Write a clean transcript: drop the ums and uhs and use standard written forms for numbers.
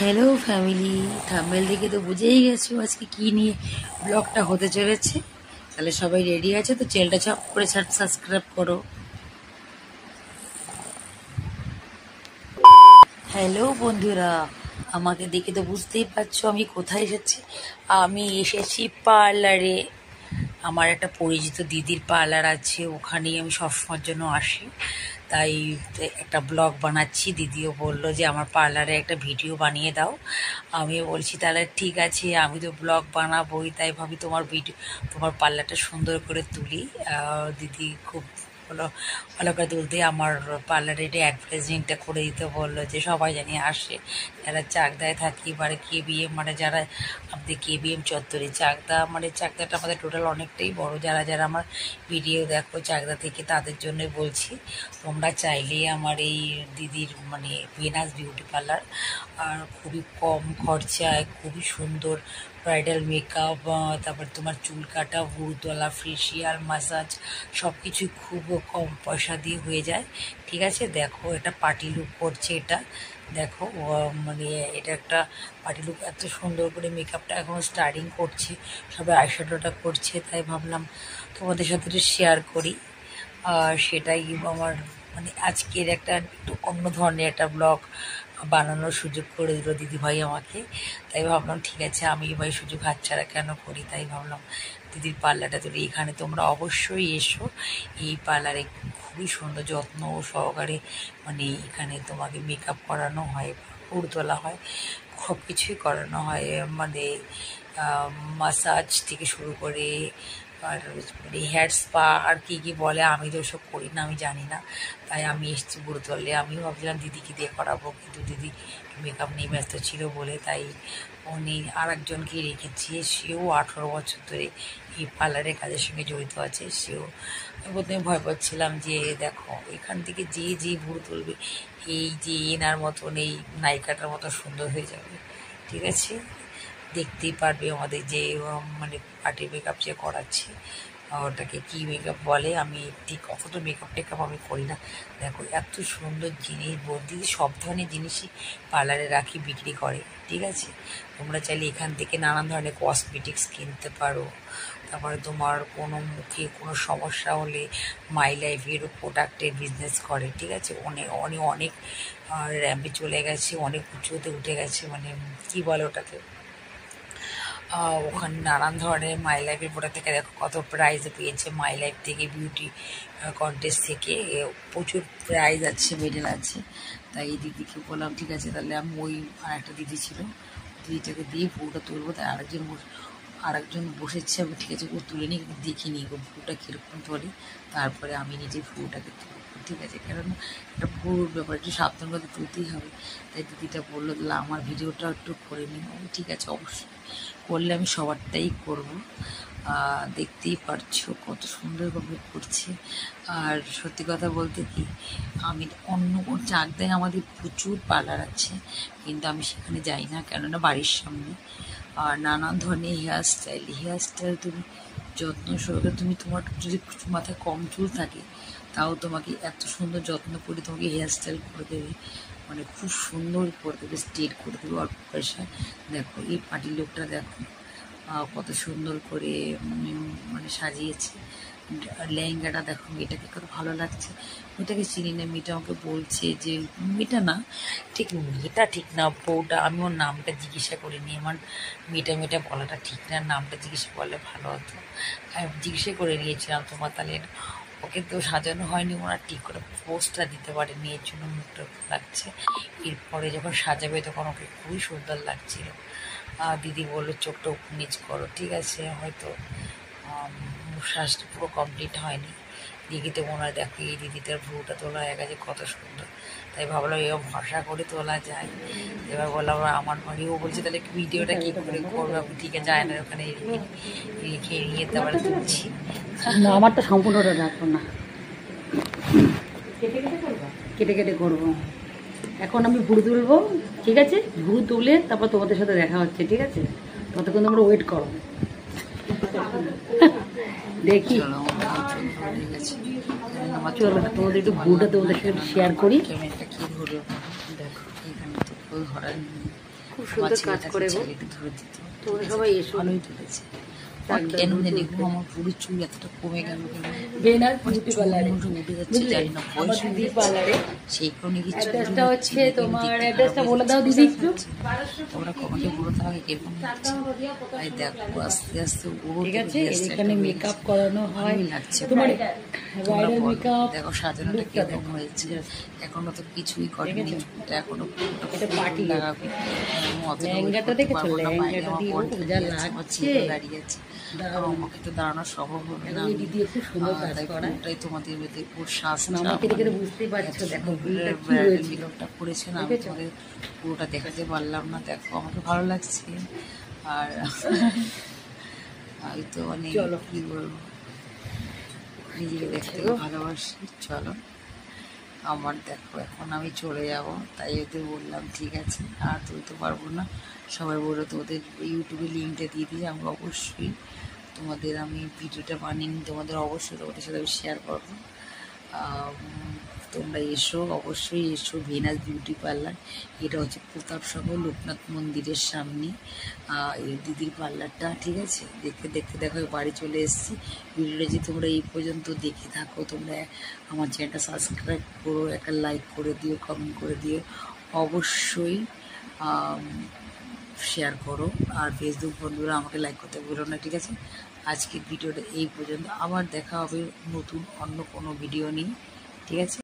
Hello family, thumbnail দেখে তো বুঝেই গেছো আজকে কি নিয়ে ব্লগটা হতে চলেছে। তাহলে সবাই রেডি আছে তো? চ্যানেলটা চাপ করে সাবস্ক্রাইব করো। হ্যালো বন্ধুরা, আমাকে দেখে তো বুঝতেই পারছো আমি কোথায় এসেছি। আমি এসেছি পার্লারে। আমার একটা পরিচিত দিদির পার্লার আছে, ওখানেই আমি সবসময়ের জন্য আসি। তাই একটা ব্লগ বানাচ্ছি। দিদিও বললো যে আমার পার্লারে একটা ভিডিও বানিয়ে দাও। আমিও বলছি তাহলে ঠিক আছে, আমি তো ব্লগ বানাবোই, তাই ভাবি তোমার পার্লারটা সুন্দর করে তুলি। দিদি খুব ভালো ভালো করে তুলতে আমার পার্লারের অ্যাডভার্টাইজিংটা করে দিতে বললো, যে সবাই জানি আসে যারা চাকদায় থাকি, এবারে কেবিএম মানে যারা আমাদের কেবিএম চত্বরে চাকদা, মানে চাকদাটা আমাদের টোটাল অনেকটাই বড়। যারা যারা আমার ভিডিও দেখো চাকদা থেকে, তাদের জন্যই বলছি, তোমরা চাইলে আমার এই দিদির মানে ভেনাস বিউটি পার্লার, আর খুবই কম খরচায় খুবই সুন্দর ব্রাইডাল মেকআপ, তারপর তোমার চুল কাটা, ভুরু তোলা, ফেসিয়াল, ম্যাসাজ সব কিছুই খুব কম পয়সা দিয়ে হয়ে যায়। ঠিক আছে, দেখো এটা পার্টি লুক করছে। এটা দেখো মানে এটা একটা পার্টি লুক, এত সুন্দর করে মেকআপটা এখন স্টার্টিং করছে, সবাই আইশ্যাডোটা করছে। তাই ভাবলাম তোমাদের সাথে একটু শেয়ার করি। আর সেটাই আমার মানে আজকের একটা একটু অন্য ধরনের একটা ব্লগ বানানোর সুযোগ করে দিল দিদিভাই আমাকে। তাই ভাবলাম ঠিক আছে, আমি এবার সুযোগ হাতছাড়া কেন করি। তাই ভাবলাম দিদির পার্লারটা তুলি। এখানে তোমরা অবশ্যই এসো। এই পার্লারে খুবই সুন্দর যত্ন সহকারে মানে এখানে তোমাকে মেকআপ করানো হয়, ফুল তোলা হয়, সব কিছুই করানো হয়। মানে মাসাজ থেকে শুরু করে আর মানে হেয়ার স্পা আর কী কী বলে, আমি তো ওসব করি না, আমি জানি না। তাই আমি এসেছি বুড়োতলে। আমিও ভাবছিলাম দিদিকে দিয়ে করাবো, কিন্তু দিদি মেকআপ নিয়ে ব্যস্ত ছিল বলে তাই উনি আর একজনকে রেখেছি। সেও 18 বছর ধরে এই পার্লারের কাজের সঙ্গে জড়িত আছে। আমি প্রথমে ভয় পাচ্ছিলাম যে দেখো এখান থেকে যে ভুরু তুলবে, এই যে এনার মতন এই নায়িকাটার মতো সুন্দর হয়ে যাবে। ঠিক আছে, দেখতেই পারবে আমাদের যে মানে পার্টি মেকআপ যে করাচ্ছে, ওটাকে কী মেকআপ বলে, আমি ঠিক অতটা মেকআপ টেকআপ আমি করি না। দেখো এত সুন্দর জিনিস, দিদি সব ধরনের জিনিসই পার্লারে রাখি, বিক্রি করে। ঠিক আছে, তোমরা চাইলে এখান থেকে নানান ধরনের কসমেটিক্স কিনতে পারো। তারপরে তোমার কোনো মুখে কোনো সমস্যা হলে মাই লাইফেরও প্রোডাক্টের বিজনেস করে। ঠিক আছে, অনেক অনেক অনেক র্যাম্পে চলে গেছে, অনেক উঁচুতে উঠে গেছে, মানে কী বলে ওটাকে, ওখানে নানান ধরনের মাই লাইফের প্রোডাক্ট থেকে দেখো কত প্রাইজ পেয়েছে। মাই লাইফ থেকে বিউটি কন্টেস্ট থেকে প্রচুর প্রাইজ আছে, মেডেল আছে। তাই এই দিদিকে বললাম ঠিক আছে, তাহলে আমি ওই আর একটা দিদি ছিল, দিদিটাকে দিয়ে ভুরুটা তুলবো। তাই আরেকজন বসেছে, আমি ঠিক আছে ও তুলে নিই, কিন্তু দেখিনি ভুরুটা কীরকম তোলে, তারপরে আমি নিজে ভুরুটাকে তুলবো। ঠিক আছে, কারণ একটা ভুরুর ব্যাপার একটু সাবধান করে তুলতেই হবে। তাই দিদিটা বললো তাহলে আমার ভিডিওটা একটু করে নিই। ঠিক আছে, অবশ্যই করলে আমি সবারটাই করবো। দেখতেই পারছো কত সুন্দরভাবে করছে। আর সত্যি কথা বলতে কি, আমি অন্য কোন চাকদায় আমাদের প্রচুর পার্লার আছে, কিন্তু আমি সেখানে যাই না, কেননা বাড়ির সামনে। আর নানান ধরনের হেয়ারস্টাইল তুমি যত্ন সহকারে, তুমি তোমার যদি মাথায় কম চুল থাকে তাও তোমাকে এত সুন্দর যত্ন করে তোমাকে হেয়ারস্টাইল করে দেবে, মানে খুব সুন্দর করে দেবে, স্ট্রেট করে দেবে অল্প পয়সায়। দেখো এই পার্টি লোকটা দেখো কত সুন্দর করে মানে সাজিয়েছে। লেহেঙ্গাটা দেখো, মেয়েটাকে কত ভালো লাগছে। মেয়েটাকে চিনি না, মেয়েটা আমাকে বলছে যে মেয়েটা না ঠিক, মেয়েটা ঠিক না, বউটা। আমি ওর নামটা জিজ্ঞাসা করিনি, আমার মেয়েটা বলাটা ঠিক না, নামটা জিজ্ঞাসা করলে ভালো হতো। আমি জিজ্ঞাসা করে নিয়েছিলাম তোমার, তাহলে ওকে তো সাজানো হয়নি, ওরা ঠিক করে পোস্টটা দিতে পারেনি, এর জন্য মুখটা লাগছে। এরপরে যখন সাজাবে তখন ওকে খুবই সুন্দর লাগছিল। দিদি বললো চোখটা নিচ করো। ঠিক আছে, হয়তো শ্বাসটা পুরো কমপ্লিট হয়নি। দিদিতে মনে হয় দেখো এই দিদিটার ভ্রুটা তোলা হয়ে গেছে কত সুন্দর। তাই ভাবলাম এরকম ভরসা করে তোলা যায়। এবার বললাম আমার বাড়িও বলছে তাহলে ভিডিওটা কী করে করবো, আমি ঠিক আছে যায় না ওখানে রেখে নিয়ে তারপরে তুলছি। আমারটা সম্পূর্ণটা রাখবো না, কেটে কেটে করবো। এখন আমি ভুরু তুলবো। ঠিক আছে, ভুরু তুলে তারপর তোমাদের সাথে দেখা হচ্ছে। ঠিক আছে, ততক্ষণ তোমরা ওয়েট করো। দেখি চলো তোমাদের একটু ভুরুটা তোমাদের সাথে শেয়ার করি। ক্যামেরাটা কি ধরো, দেখো এখানে তো কেউ ধরার নেই, খুব আমার সুন্দর কাজ ছেলেটাকে করে গো। চাইলে একটু ধরে দিত। তোমরা সবাই এসো। ভালোই ধরেছে। একদম কেন ভুরু জানি তুলতে। আমার পুরো চুল এতটা কমে গেল কেন, বেনার মানে বিউটি চুল পার্লারে মুঠো উঠে যাচ্ছে, বুঝলে জানি না আমার বয়স দিদির হয়ে পার্লারে। যাচ্ছে। সেই কারণে কি চুল অ্যাড্রেসটা উঠে হচ্ছে যাচ্ছে, তোমার, দেখতে অ্যাড্রেসটা খারাপ বলে দাও লাগছে, দিদি একটু। তোমরা কমেন্টে বলো তো আমাকে কিরকম লাগছে। এই দেখো আস্তে আস্তে ওরও ঠিক তো আছে, hair এর style এখানে টা হয়ে মেকআপ গেছে। করানো হয় ভালোই লাগছে তোমার তোমরা ব্রাইডাল বলো। মেকআপ। দেখো সাজানোটা লুকটা কিরকম দেখো। হয়েছে, এখনো তো কিছুই করেনি, দেখেছো? চুলটা এখনো এটা party look। লাগাবে। আমি অতটা wait লেহেঙ্গাটা করতে দেখেছো? পারবো না, বাইরে লেহেঙ্গাটা আমার দিয়ে বোন ও যা দাঁড়িয়ে আছে, আমার লাগছে। ছেলে দাঁড়িয়ে আছে, দারুণ। আমাকে তো দাঁড়ানো সম্ভব হবে না। এই দিদি খুব সুন্দর কাজ তাই করায়। পুরোটাই তোমাদের মধ্যে ওর এখন শ্বাসটা আমাকে দেখে তো বুঝতেই পারছো, দেখো ভুলটা কি হয়েছিল। মেকআপটা করেছে না, আমি দেখেছো? তোমাদের পুরোটা দেখাতে পারলাম না। দেখো আমাকে ভালো লাগছে, আর আমি তো মানে চলো। কি বলবো, নিজেকে দেখতে ভালোবাসি। চলো আমার দেখো এখন আমি চলে যাব, তাই ওদের বললাম ঠিক আছে আর তুলতে পারবো না। সবাই বললো তোমাদের ইউটিউবে লিঙ্কটা দিয়ে দিই, আমি অবশ্যই তোমাদের আমি ভিডিওটা বানিয়ে নিই, তোমাদের অবশ্যই তোমাদের সাথে আমি শেয়ার করবো। তোমরা এসো, অবশ্যই এসো ভেনাস বিউটি পার্লার। এটা হচ্ছে প্রতাপসাগর লোকনাথ মন্দিরের সামনে এই দিদির পার্লারটা, ঠিক আছে। দেখতে দেখতে দেখো বাড়ি চলে এসেছি। ভিডিওটা যদি তোমরা এই পর্যন্ত দেখে থাকো, তোমরা আমার চ্যানেলটা সাবস্ক্রাইব করো, একটা লাইক করে দিও, কমেন্ট করে দিও, অবশ্যই শেয়ার করো। আর ফেসবুক বন্ধুরা আমাকে লাইক করতে বলো না, ঠিক আছে। আজকের ভিডিওটা এই পর্যন্ত, আবার দেখা হবে নতুন অন্য কোনো ভিডিও নিয়ে, ঠিক আছে।